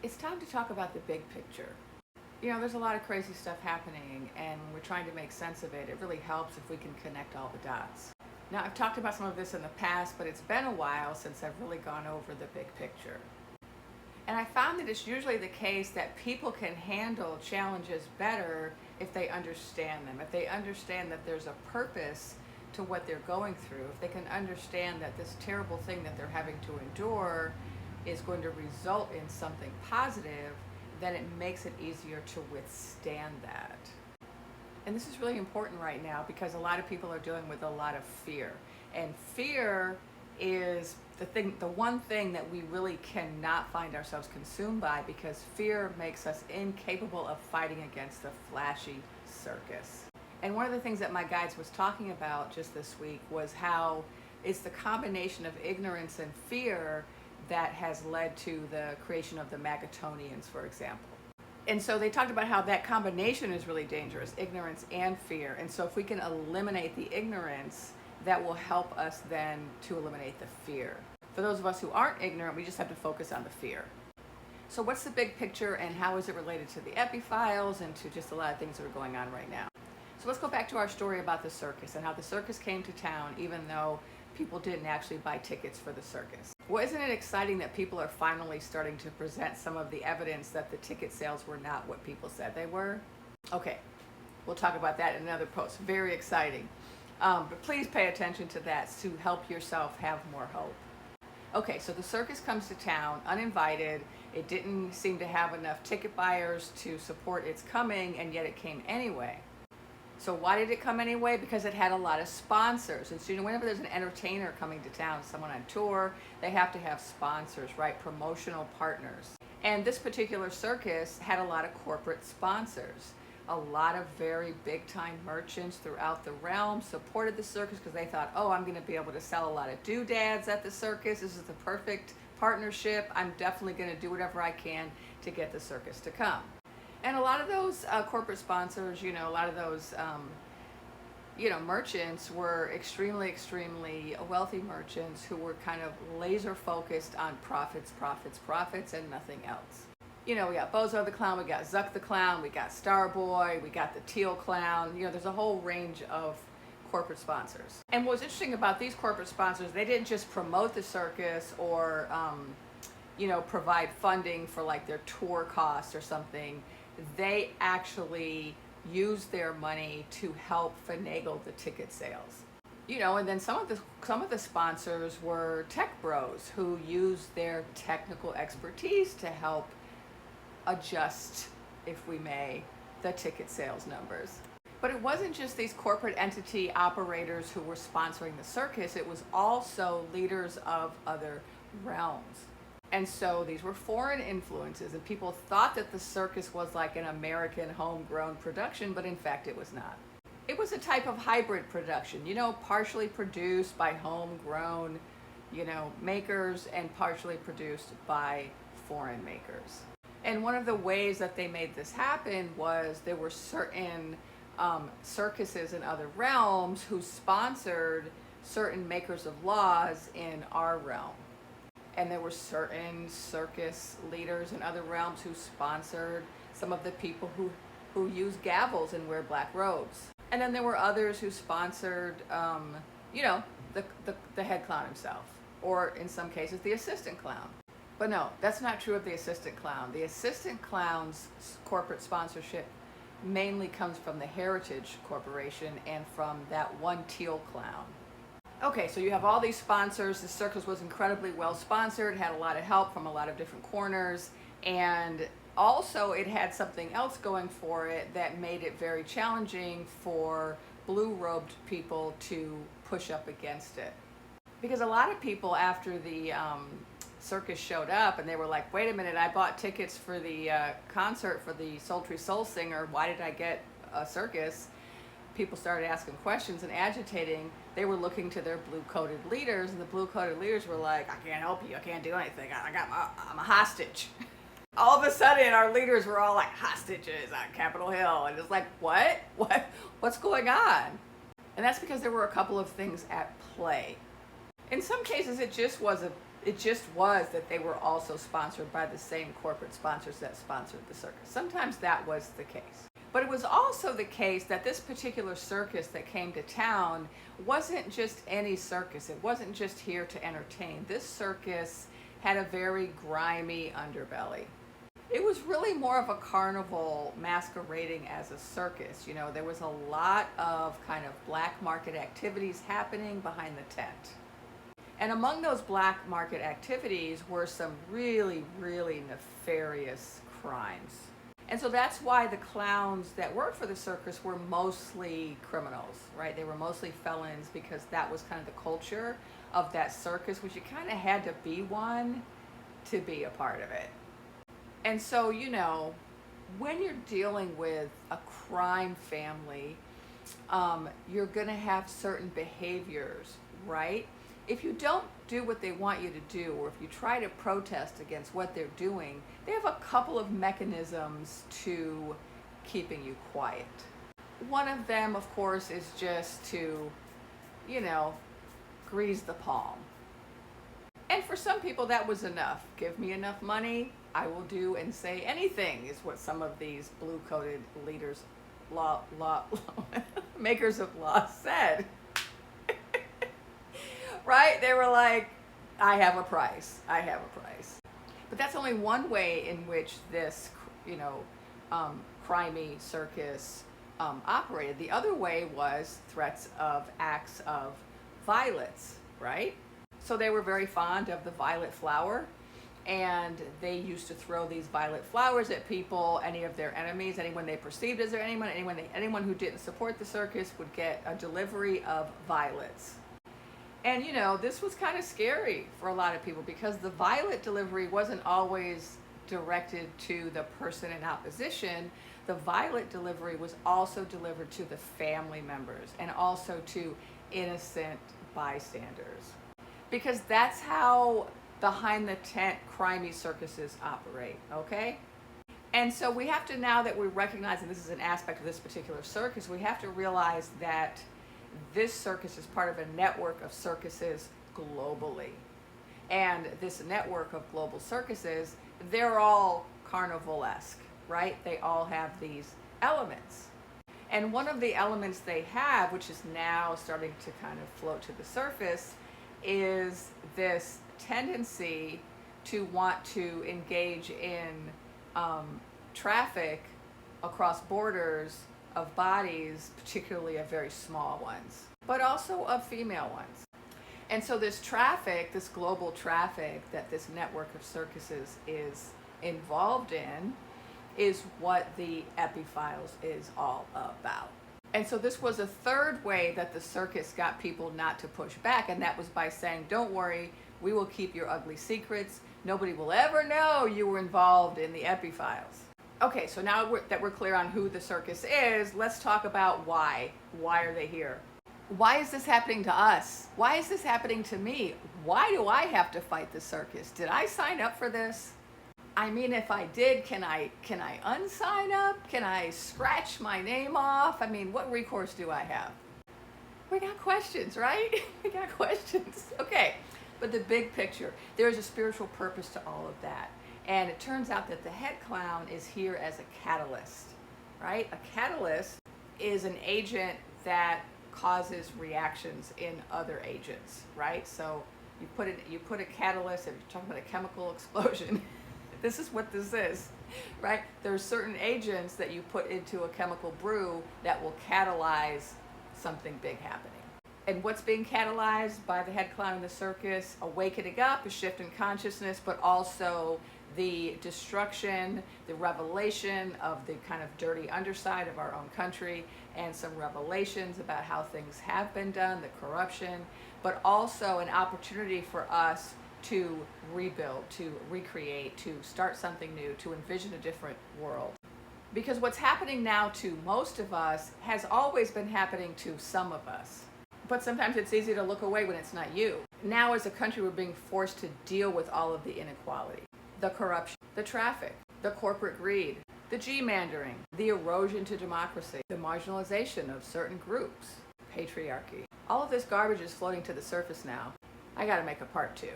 It's time to talk about the big picture. You know, there's a lot of crazy stuff happening, and when we're trying to make sense of it, it really helps if we can connect all the dots. Now, I've talked about some of this in the past, but it's been a while since I've really gone over the big picture. And I found that it's usually the case that people can handle challenges better if they understand them, if they understand that there's a purpose to what they're going through, if they can understand that this terrible thing that they're having to endure is going to result in something positive, then it makes it easier to withstand that. And this is really important right now because a lot of people are dealing with a lot of fear. And fear is the one thing that we really cannot find ourselves consumed by, because fear makes us incapable of fighting against the flashy circus. And one of the things that my guides was talking about just this week was how it's the combination of ignorance and fear that has led to the creation of the Magatonians, for example. And so they talked about how that combination is really dangerous, ignorance and fear. And so if we can eliminate the ignorance, that will help us then to eliminate the fear. For those of us who aren't ignorant, we just have to focus on the fear. So what's the big picture, and how is it related to the epiphiles and to just a lot of things that are going on right now? So let's go back to our story about the circus and how the circus came to town even though people didn't actually buy tickets for the circus. Well, isn't it exciting that people are finally starting to present some of the evidence that the ticket sales were not what people said they were? Okay, we'll talk about that in another post. Very exciting. But please pay attention to that to help yourself have more hope. Okay, so the circus comes to town uninvited. It didn't seem to have enough ticket buyers to support its coming, and yet it came anyway. So why did it come anyway? Because it had a lot of sponsors. And so, you know, whenever there's an entertainer coming to town, someone on tour, they have to have sponsors, right? Promotional partners. And this particular circus had a lot of corporate sponsors. A lot of very big time merchants throughout the realm supported the circus because they thought, oh, I'm going to be able to sell a lot of doodads at the circus. This is the perfect partnership. I'm definitely going to do whatever I can to get the circus to come. And a lot of those corporate sponsors, you know, a lot of those, merchants were extremely wealthy merchants who were kind of laser focused on profits, and nothing else. You know, we got Bozo the Clown, we got Zuck the Clown, we got Starboy, we got the Teal Clown. You know, there's a whole range of corporate sponsors. And what's interesting about these corporate sponsors, they didn't just promote the circus or, provide funding for like their tour costs or something. They actually used their money to help finagle the ticket sales. You know, and then some of the sponsors were tech bros who used their technical expertise to help adjust, if we may, the ticket sales numbers. But it wasn't just these corporate entity operators who were sponsoring the circus, it was also leaders of other realms. And so these were foreign influences, and people thought that the circus was like an American homegrown production, but in fact it was not. It was a type of hybrid production, you know, partially produced by homegrown, makers, and partially produced by foreign makers. And one of the ways that they made this happen was there were certain circuses in other realms who sponsored certain makers of laws in our realm. And there were certain circus leaders in other realms who sponsored some of the people who use gavels and wear black robes. And then there were others who sponsored, the head clown himself, or in some cases, the assistant clown. But no, that's not true of the assistant clown. The assistant clown's corporate sponsorship mainly comes from the Heritage Corporation and from that one teal clown. Okay, so you have all these sponsors. The circus was incredibly well sponsored, had a lot of help from a lot of different corners, and also it had something else going for it that made it very challenging for blue-robed people to push up against it. Because a lot of people, after the circus showed up and they were like, wait a minute, I bought tickets for the concert for the Sultry Soul Singer, why did I get a circus? People started asking questions and agitating. They were looking to their blue-coated leaders, and the blue-coated leaders were like, I can't help you, I can't do anything, I'm a hostage. All of a sudden, our leaders were all like hostages on Capitol Hill, and it's like, what's going on? And that's because there were a couple of things at play. In some cases, it just was It just was that they were also sponsored by the same corporate sponsors that sponsored the circus. Sometimes that was the case. But it was also the case that this particular circus that came to town wasn't just any circus. It wasn't just here to entertain. This circus had a very grimy underbelly. It was really more of a carnival masquerading as a circus. You know, there was a lot of kind of black market activities happening behind the tent. And among those black market activities were some really, really nefarious crimes. And so that's why the clowns that worked for the circus were mostly criminals, right? They were mostly felons because that was kind of the culture of that circus, which you kind of had to be one to be a part of it. And so, you know, when you're dealing with a crime family, you're going to have certain behaviors, right? If you don't do what they want you to do, or if you try to protest against what they're doing, they have a couple of mechanisms to keeping you quiet. One of them, of course, is just to, you know, grease the palm. And for some people, that was enough. Give me enough money, I will do and say anything, is what some of these blue-coated leaders, makers of law said. Right? They were like, I have a price. I have a price. But that's only one way in which this, you know, crimey circus operated. The other way was threats of acts of violence, right? So they were very fond of the violet flower, and they used to throw these violet flowers at people, any of their enemies, anyone they perceived as their enemy, anyone who didn't support the circus would get a delivery of violets. And, you know, this was kind of scary for a lot of people because the violet delivery wasn't always directed to the person in opposition. The violet delivery was also delivered to the family members and also to innocent bystanders. Because that's how behind the tent crimey circuses operate, okay? And so we have to, now that we're recognizing this is an aspect of this particular circus, we have to realize that this circus is part of a network of circuses globally. And this network of global circuses, they're all carnivalesque, right? They all have these elements. And one of the elements they have, which is now starting to kind of float to the surface, is this tendency to want to engage in traffic across borders of bodies, particularly of very small ones, but also of female ones. And so this traffic, this global traffic that this network of circuses is involved in, is what the Epiphiles is all about. And so this was a third way that the circus got people not to push back, and that was by saying, don't worry, we will keep your ugly secrets. Nobody will ever know you were involved in the Epiphiles. Okay, so now that we're clear on who the circus is, let's talk about why. Why are they here? Why is this happening to us? Why is this happening to me? Why do I have to fight the circus? Did I sign up for this? I mean, if I did, can I unsign up? Can I scratch my name off? I mean, what recourse do I have? We got questions, right? We got questions. Okay, but the big picture, there's a spiritual purpose to all of that. And it turns out that the head clown is here as a catalyst, right? A catalyst is an agent that causes reactions in other agents, right? So you put a catalyst, if you're talking about a chemical explosion, this is what this is, right? There are certain agents that you put into a chemical brew that will catalyze something big happening. And what's being catalyzed by the head clown in the circus? Awakening up, a shift in consciousness, but also the destruction, the revelation of the kind of dirty underside of our own country, and some revelations about how things have been done, the corruption, but also an opportunity for us to rebuild, to recreate, to start something new, to envision a different world. Because what's happening now to most of us has always been happening to some of us. But sometimes it's easy to look away when it's not you. Now as a country, we're being forced to deal with all of the inequality, the corruption, the traffic, the corporate greed, the gerrymandering, the erosion to democracy, the marginalization of certain groups, patriarchy. All of this garbage is floating to the surface now. I gotta make a part 2.